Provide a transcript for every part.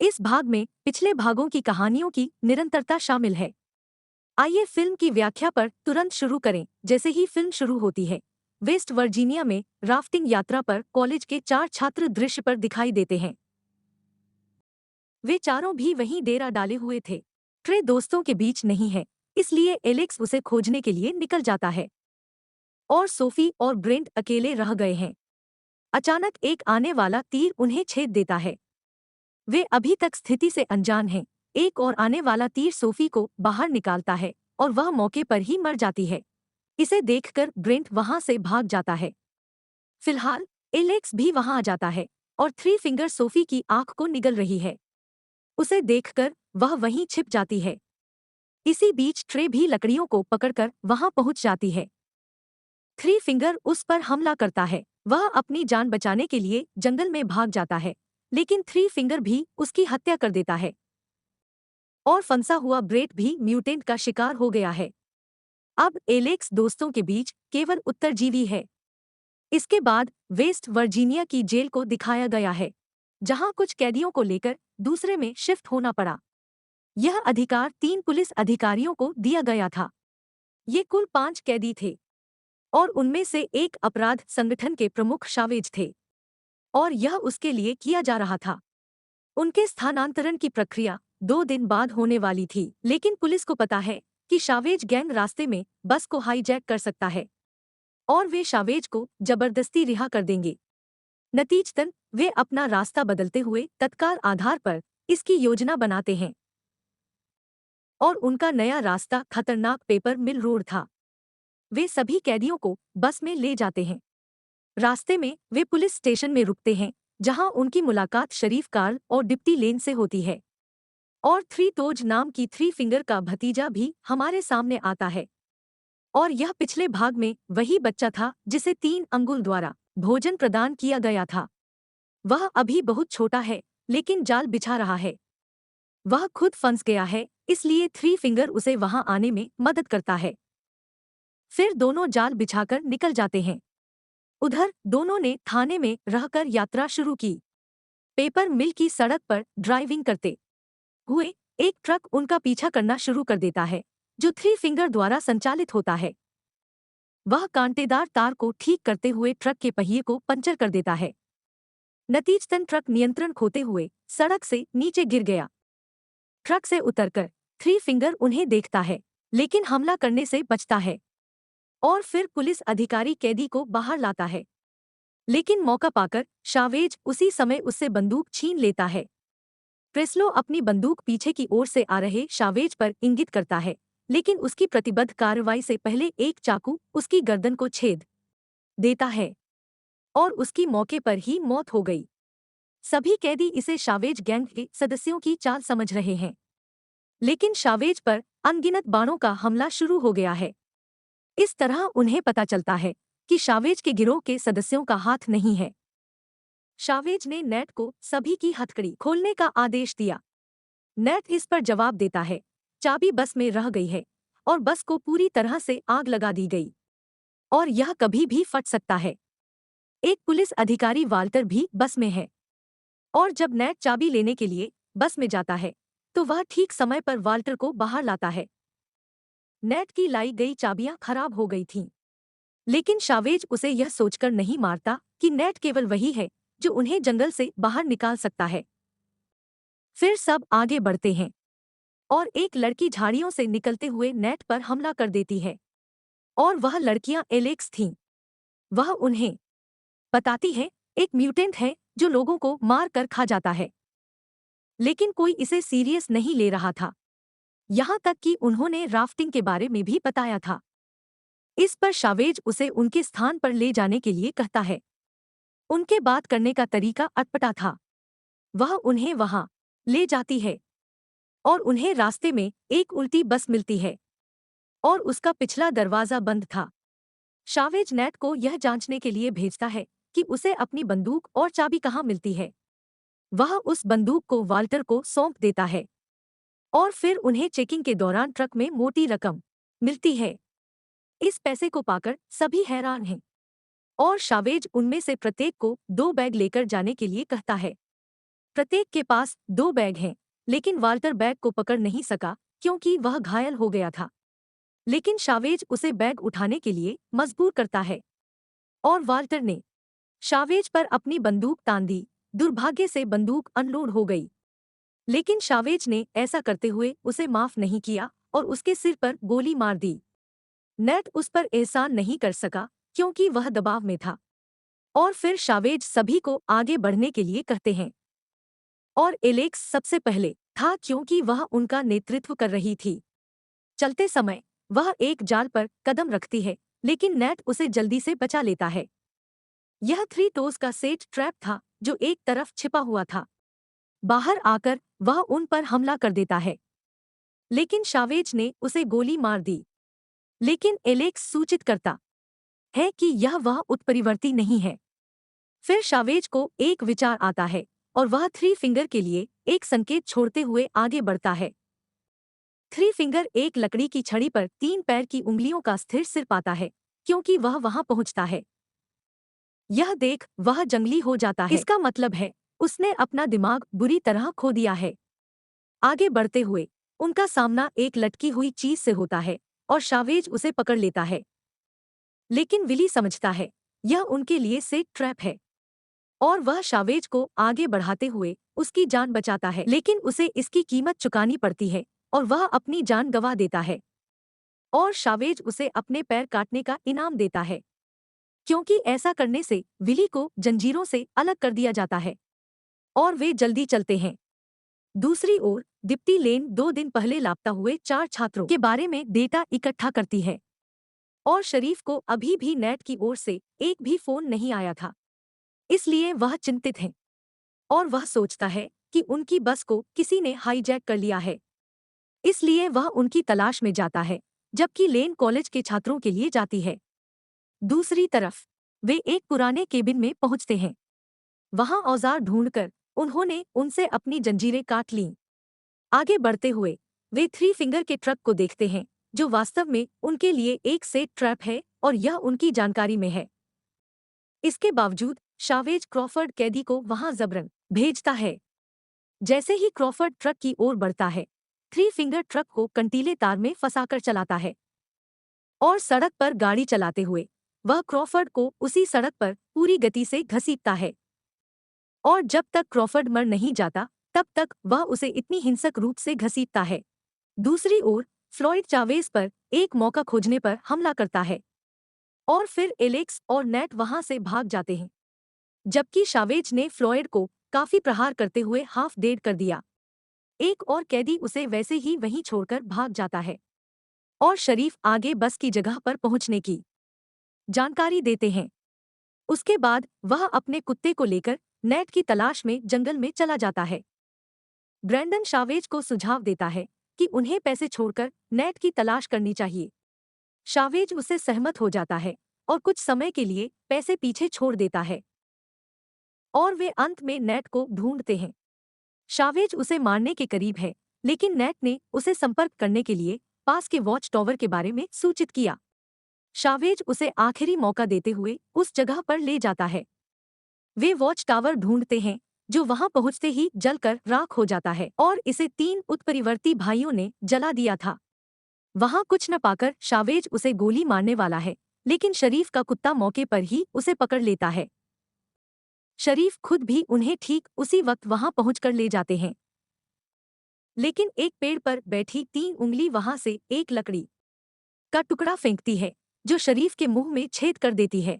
इस भाग में पिछले भागों की कहानियों की निरंतरता शामिल है। आइए फिल्म की व्याख्या पर तुरंत शुरू करें। जैसे ही फिल्म शुरू होती है, वेस्ट वर्जीनिया में राफ्टिंग यात्रा पर कॉलेज के 4 छात्र दृश्य पर दिखाई देते हैं। वे चारों भी वहीं डेरा डाले हुए थे। ट्रे दोस्तों के बीच नहीं है, इसलिए एलेक्स उसे खोजने के लिए निकल जाता है और सोफी और ब्रेंट अकेले रह गए हैं। अचानक एक आने वाला तीर उन्हें छेद देता है। वे अभी तक स्थिति से अनजान हैं। एक और आने वाला तीर सोफी को बाहर निकालता है और वह मौके पर ही मर जाती है। इसे देखकर ब्रेंट वहां से भाग जाता है। फिलहाल एलेक्स भी वहां आ जाता है और थ्री फिंगर सोफी की आंख को निगल रही है। उसे देखकर वह वहीं छिप जाती है। इसी बीच ट्रे भी लकड़ियों को पकड़कर वहां पहुंच जाती है। थ्री फिंगर उस पर हमला करता है। वह अपनी जान बचाने के लिए जंगल में भाग जाता है, लेकिन थ्री फिंगर भी उसकी हत्या कर देता है और फंसा हुआ ब्रेट भी म्यूटेंट का शिकार हो गया है। अब एलेक्स दोस्तों के बीच केवल उत्तरजीवी है। इसके बाद वेस्ट वर्जीनिया की जेल को दिखाया गया है, जहां कुछ कैदियों को लेकर दूसरे में शिफ्ट होना पड़ा। यह अधिकार 3 पुलिस अधिकारियों को दिया गया था। ये कुल 5 कैदी थे और उनमें से एक अपराध संगठन के प्रमुख शावेज थे और यह उसके लिए किया जा रहा था। उनके स्थानांतरण की प्रक्रिया 2 दिन बाद होने वाली थी, लेकिन पुलिस को पता है कि शावेज गैंग रास्ते में बस को हाईजैक कर सकता है और वे शावेज को जबरदस्ती रिहा कर देंगे। नतीजतन वे अपना रास्ता बदलते हुए तत्काल आधार पर इसकी योजना बनाते हैं और उनका नया रास्ता खतरनाक पेपर मिल रोड था। वे सभी कैदियों को बस में ले जाते हैं। रास्ते में वे पुलिस स्टेशन में रुकते हैं, जहां उनकी मुलाकात शरीफ कार्ल और डिप्टी लेन से होती है और थ्री टोज नाम की थ्री फिंगर का भतीजा भी हमारे सामने आता है। और यह पिछले भाग में वही बच्चा था जिसे 3 अंगुल द्वारा भोजन प्रदान किया गया था। वह अभी बहुत छोटा है, लेकिन जाल बिछा रहा है। वह खुद फंस गया है, इसलिए थ्री फिंगर उसे वहां आने में मदद करता है। फिर दोनों जाल बिछाकर निकल जाते हैं। उधर दोनों ने थाने में रहकर यात्रा शुरू की। पेपर मिल की सड़क पर ड्राइविंग करते हुए एक ट्रक उनका पीछा करना शुरू कर देता है, जो थ्री फिंगर द्वारा संचालित होता है। वह कांटेदार तार को ठीक करते हुए ट्रक के पहिए को पंचर कर देता है। नतीजतन ट्रक नियंत्रण खोते हुए सड़क से नीचे गिर गया। ट्रक से उतरकर थ्री फिंगर उन्हें देखता है, लेकिन हमला करने से बचता है और फिर पुलिस अधिकारी कैदी को बाहर लाता है। लेकिन मौका पाकर शावेज उसी समय उससे बंदूक छीन लेता है। प्रेस्लो अपनी बंदूक पीछे की ओर से आ रहे शावेज पर इंगित करता है, लेकिन उसकी प्रतिबद्ध कार्रवाई से पहले एक चाकू उसकी गर्दन को छेद देता है और उसकी मौके पर ही मौत हो गई। सभी कैदी इसे शावेज गैंग के सदस्यों की चाल समझ रहे हैं, लेकिन शावेज पर अनगिनत बाणों का हमला शुरू हो गया है। इस तरह उन्हें पता चलता है कि शावेज के गिरोह के सदस्यों का हाथ नहीं है। शावेज ने नेट को सभी की हथकड़ी खोलने का आदेश दिया। नेट इस पर जवाब देता है, चाबी बस में रह गई है और बस को पूरी तरह से आग लगा दी गई और यह कभी भी फट सकता है। एक पुलिस अधिकारी वाल्टर भी बस में है और जब नेट चाबी लेने के लिए बस में जाता है, तो वह ठीक समय पर वाल्टर को बाहर लाता है। नेट की लाई गई चाबियां खराब हो गई थीं, लेकिन शावेज उसे यह सोचकर नहीं मारता कि नेट केवल वही है जो उन्हें जंगल से बाहर निकाल सकता है। फिर सब आगे बढ़ते हैं और एक लड़की झाड़ियों से निकलते हुए नेट पर हमला कर देती है और वह लड़कियां एलेक्स थीं। वह उन्हें बताती है एक म्यूटेंट है जो लोगों को मार कर खा जाता है, लेकिन कोई इसे सीरियस नहीं ले रहा था। यहाँ तक कि उन्होंने राफ्टिंग के बारे में भी बताया था। इस पर शावेज उसे उनके स्थान पर ले जाने के लिए कहता है। उनके बात करने का तरीका अटपटा था। वह उन्हें वहां ले जाती है और उन्हें रास्ते में एक उल्टी बस मिलती है और उसका पिछला दरवाजा बंद था। शावेज नेट को यह जांचने के लिए भेजता है कि उसे अपनी बंदूक और चाबी कहाँ मिलती है। वह उस बंदूक को वाल्टर को सौंप देता है और फिर उन्हें चेकिंग के दौरान ट्रक में मोटी रकम मिलती है। इस पैसे को पाकर सभी हैरान हैं और शावेज उनमें से प्रत्येक को 2 बैग लेकर जाने के लिए कहता है। प्रत्येक के पास 2 बैग हैं, लेकिन वाल्टर बैग को पकड़ नहीं सका क्योंकि वह घायल हो गया था। लेकिन शावेज उसे बैग उठाने के लिए मजबूर करता है और वाल्टर ने शावेज पर अपनी बंदूक तान दी। दुर्भाग्य से बंदूक अनलोड हो गई, लेकिन शावेज ने ऐसा करते हुए उसे माफ नहीं किया और उसके सिर पर गोली मार दी। नेट उस पर एहसान नहीं कर सका क्योंकि वह दबाव में था। और फिर शावेज सभी को आगे बढ़ने के लिए कहते हैं और एलेक्स सबसे पहले था क्योंकि वह उनका नेतृत्व कर रही थी। चलते समय वह एक जाल पर कदम रखती है, लेकिन नेट उसे जल्दी से बचा लेता है। यह 3 टोज का सेट ट्रैप था जो एक तरफ छिपा हुआ था। बाहर आकर वह उन पर हमला कर देता है, लेकिन शावेज ने उसे गोली मार दी। लेकिन एलेक्स सूचित करता है कि यह वह उत्परिवर्ती नहीं है। फिर शावेज को एक विचार आता है और वह 3 फिंगर के लिए एक संकेत छोड़ते हुए आगे बढ़ता है। 3 फिंगर एक लकड़ी की छड़ी पर 3 पैर की उंगलियों का स्थिर सिर पाता है क्योंकि वह वहां पहुंचता है। यह देख वह जंगली हो जाता है। इसका मतलब है उसने अपना दिमाग बुरी तरह खो दिया है। आगे बढ़ते हुए उनका सामना एक लटकी हुई चीज से होता है और शावेज उसे पकड़ लेता है। लेकिन विली समझता है यह उनके लिए सेट ट्रैप है और वह शावेज को आगे बढ़ाते हुए उसकी जान बचाता है, लेकिन उसे इसकी कीमत चुकानी पड़ती है और वह अपनी जान गंवा देता है। और शावेज उसे अपने पैर काटने का इनाम देता है क्योंकि ऐसा करने से विली को जंजीरों से अलग कर दिया जाता है और वे जल्दी चलते हैं। दूसरी ओर दीप्ति लेन 2 दिन पहले लापता हुए 4 छात्रों के बारे में डेटा इकट्ठा करती है और शरीफ को अभी भी नेट की ओर से एक भी फोन नहीं आया था, इसलिए वह चिंतित है और वह सोचता है कि उनकी बस को किसी ने हाईजैक कर लिया है। इसलिए वह उनकी तलाश में जाता है, जबकि लेन कॉलेज के छात्रों के लिए जाती है। दूसरी तरफ वे एक पुराने केबिन में पहुंचते हैं। वहां औजार ढूंढकर उन्होंने उनसे अपनी जंजीरें काट लीं। आगे बढ़ते हुए वे 3 फिंगर के ट्रक को देखते हैं जो वास्तव में उनके लिए एक सेट ट्रैप है और यह उनकी जानकारी में है। इसके बावजूद शावेज क्रॉफर्ड कैदी को वहां जबरन भेजता है। जैसे ही क्रॉफर्ड ट्रक की ओर बढ़ता है, 3 फिंगर ट्रक को कंटीले तार में फंसाकर चलाता है और सड़क पर गाड़ी चलाते हुए वह क्रॉफर्ड को उसी सड़क पर पूरी गति से घसीटता है। और जब तक क्रॉफर्ड मर नहीं जाता तब तक वह उसे इतनी हिंसक रूप से घसीटता है। दूसरी ओर फ्लॉयड चावेज पर एक मौका खोजने पर हमला करता है और फिर एलेक्स और नेट वहां से भाग जाते हैं, जबकि शावेज ने फ्लॉयड को काफी प्रहार करते हुए हाफ डेड कर दिया। एक और कैदी उसे वैसे ही वहीं छोड़कर भाग जाता है और शरीफ आगे बस की जगह पर पहुंचने की जानकारी देते हैं। उसके बाद वह अपने कुत्ते को लेकर नेट की तलाश में जंगल में चला जाता है। ब्रैंडन शावेज को सुझाव देता है कि उन्हें पैसे छोड़कर नेट की तलाश करनी चाहिए। शावेज उससे सहमत हो जाता है और कुछ समय के लिए पैसे पीछे छोड़ देता है और वे अंत में नेट को ढूंढते हैं। शावेज उसे मारने के करीब है, लेकिन नेट ने उसे संपर्क करने के लिए पास के वॉच टावर के बारे में सूचित किया। शावेज उसे आखिरी मौका देते हुए उस जगह पर ले जाता है। वे वॉच टावर ढूंढते हैं जो वहां पहुंचते ही जलकर राख हो जाता है और इसे 3 उत्परिवर्ती भाइयों ने जला दिया था। वहां कुछ न पाकर शावेज उसे गोली मारने वाला है, लेकिन शरीफ का कुत्ता मौके पर ही उसे पकड़ लेता है। शरीफ खुद भी उन्हें ठीक उसी वक्त वहां पहुंचकर ले जाते हैं, लेकिन एक पेड़ पर बैठी 3 उंगली वहां से एक लकड़ी का टुकड़ा फेंकती है जो शरीफ के मुंह में छेद कर देती है।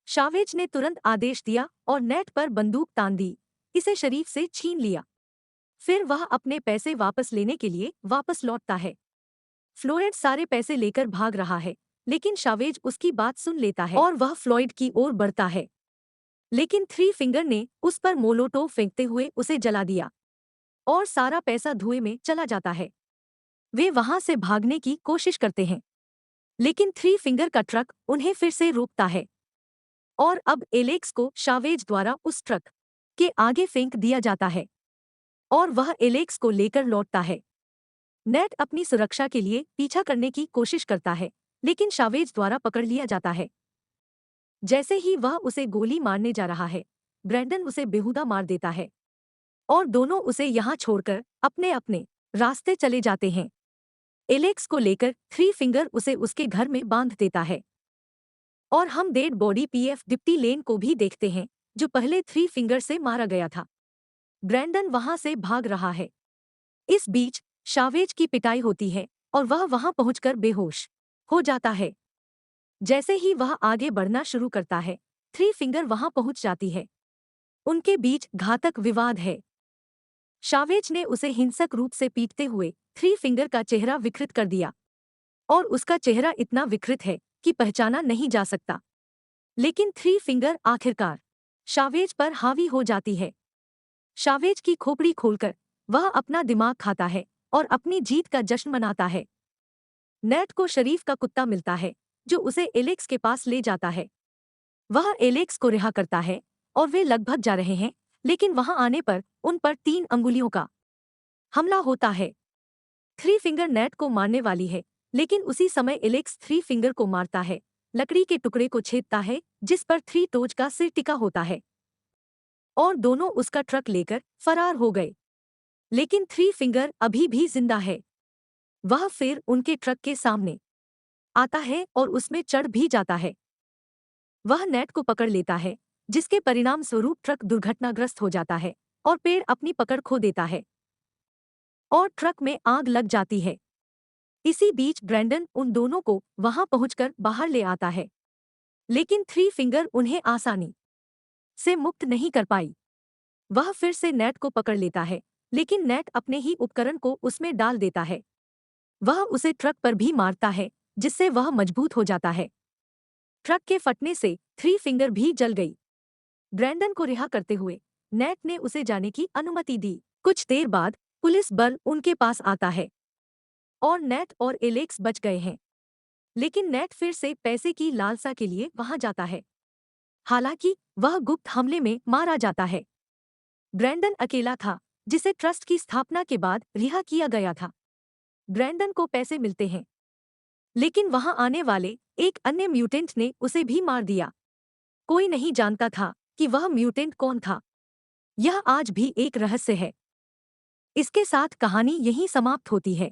शावेज ने तुरंत आदेश दिया और नेट पर बंदूक तान दी, इसे शरीफ से छीन लिया। फिर वह अपने पैसे वापस लेने के लिए वापस लौटता है। फ्लोयड सारे पैसे लेकर भाग रहा है, लेकिन शावेज उसकी बात सुन लेता है और वह फ्लॉयड की ओर बढ़ता है। लेकिन 3 फिंगर ने उस पर मोलोटोव फेंकते हुए उसे जला दिया और सारा पैसा धुएं में चला जाता है। वे वहां से भागने की कोशिश करते हैं, लेकिन 3 फिंगर का ट्रक उन्हें फिर से रोकता है और अब एलेक्स को शावेज द्वारा उस ट्रक के आगे फेंक दिया जाता है और वह एलेक्स को लेकर लौटता है। नेट अपनी सुरक्षा के लिए पीछा करने की कोशिश करता है, लेकिन शावेज द्वारा पकड़ लिया जाता है। जैसे ही वह उसे गोली मारने जा रहा है, ब्रैंडन उसे बेहुदा मार देता है। और दोनों उसे यहाँ छोड़कर अपने अपने रास्ते चले जाते हैं। एलेक्स को लेकर थ्री फिंगर उसे उसके घर में बांध देता है। और हम डेड बॉडी पीएफ डिप्टी लेन को भी देखते हैं, जो पहले थ्री फिंगर से मारा गया था। ब्रैंडन वहां से भाग रहा है। इस बीच शावेज की पिटाई होती है और वह वहां पहुंचकर बेहोश हो जाता है। जैसे ही वह आगे बढ़ना शुरू करता है, थ्री फिंगर वहां पहुंच जाती है। उनके बीच घातक विवाद है। शावेज ने उसे हिंसक रूप से पीटते हुए थ्री फिंगर का चेहरा विकृत कर दिया और उसका चेहरा इतना विकृत है कि पहचाना नहीं जा सकता। लेकिन थ्री फिंगर आखिरकार शावेज पर हावी हो जाती है। शावेज की खोपड़ी खोलकर वह अपना दिमाग खाता है और अपनी जीत का जश्न मनाता है। नेट को शरीफ का कुत्ता मिलता है, जो उसे एलेक्स के पास ले जाता है। वह एलेक्स को रिहा करता है और वे लगभग जा रहे हैं, लेकिन वहां आने पर उन पर 3 अंगुलियों का हमला होता है। थ्री फिंगर नेट को मारने वाली है, लेकिन उसी समय एलेक्स थ्री फिंगर को मारता है, लकड़ी के टुकड़े को छेदता है जिस पर थ्री टोज का सिर टिका होता है, और दोनों उसका ट्रक लेकर फरार हो गए। लेकिन थ्री फिंगर अभी भी जिंदा है। वह फिर उनके ट्रक के सामने आता है और उसमें चढ़ भी जाता है। वह नेट को पकड़ लेता है, जिसके परिणाम स्वरूप ट्रक दुर्घटनाग्रस्त हो जाता है और पेड़ अपनी पकड़ खो देता है और ट्रक में आग लग जाती है। इसी बीच ब्रैंडन उन दोनों को वहां पहुंचकर बाहर ले आता है, लेकिन थ्री फिंगर उन्हें आसानी से मुक्त नहीं कर पाई। वह फिर से नेट को पकड़ लेता है, लेकिन नेट अपने ही उपकरण को उसमें डाल देता है। वह उसे ट्रक पर भी मारता है, जिससे वह मजबूत हो जाता है। ट्रक के फटने से थ्री फिंगर भी जल गई। ब्रैंडन को रिहा करते हुए नेट ने उसे जाने की अनुमति दी। कुछ देर बाद पुलिस बल उनके पास आता है और नेट और एलेक्स बच गए हैं। लेकिन नेट फिर से पैसे की लालसा के लिए वहां जाता है। हालांकि वह गुप्त हमले में मारा जाता है। ब्रैंडन अकेला था, जिसे ट्रस्ट की स्थापना के बाद रिहा किया गया था। ब्रैंडन को पैसे मिलते हैं, लेकिन वहां आने वाले एक अन्य म्यूटेंट ने उसे भी मार दिया। कोई नहीं जानता था कि वह म्यूटेंट कौन था। यह आज भी एक रहस्य है। इसके साथ कहानी यहीं समाप्त होती है।